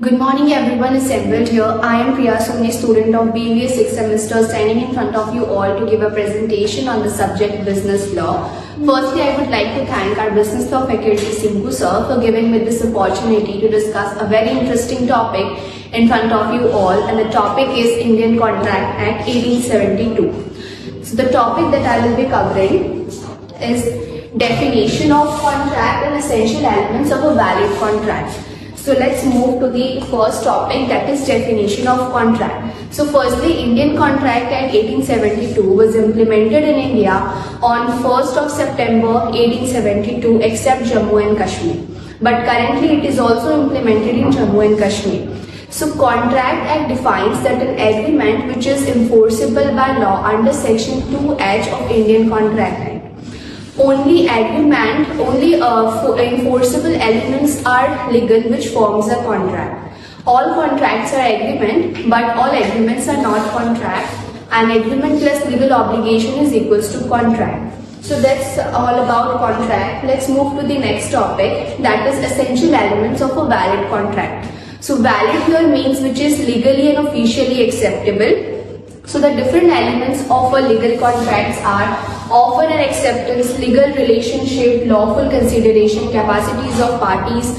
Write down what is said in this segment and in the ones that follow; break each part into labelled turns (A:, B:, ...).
A: Good morning everyone assembled here. I am Priya Soni, student of BBA 6th semester, standing in front of you all to give a presentation on the subject business law. Firstly, I would like to thank our business law faculty Simku sir for giving me this opportunity to discuss a very interesting topic in front of you all, and the topic is Indian Contract Act 1872. So the topic that I will be covering is definition of contract and essential elements of a valid contract. So let's move to the first topic, that is definition of contract. So firstly, Indian Contract Act 1872 was implemented in India on 1st of September 1872 except Jammu and Kashmir. But currently it is also implemented in Jammu and Kashmir. So Contract Act defines that an agreement which is enforceable by law under section 2H of Indian Contract Act. Only enforceable elements are legal which forms a contract. All contracts are agreement, but all agreements are not contract. An agreement plus legal obligation is equals to contract. So that's all about contract. Let's move to the next topic, that is essential elements of a valid contract. So valid here means which is legally and officially acceptable. So the different elements of a legal contracts are offer and acceptance, legal relationship, lawful consideration, capacities of parties,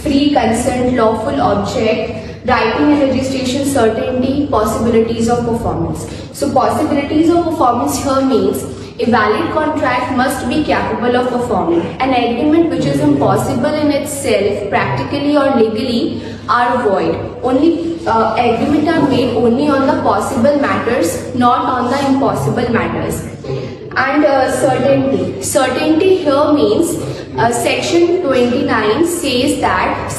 A: free consent, lawful object, writing and registration, certainty, possibilities of performance. So possibilities of performance here means a valid contract must be capable of performing. An agreement which is impossible in itself, practically or legally, are void. Only agreements are made only on the possible matters, not on the impossible matters. And certainty. Certainty here means section 29 says that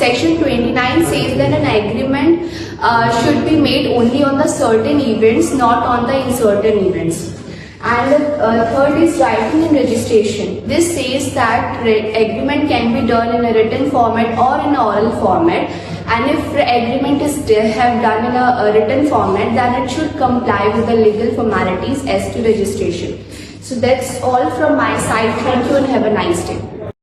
A: an agreement should be made only on the certain events, not on the uncertain events. And third is writing and registration. This says that agreement can be done in a written format or in an oral format, and if the agreement is have done in a written format, then it should comply with the legal formalities as to registration. So that's all from my side. Thank you and have a nice day.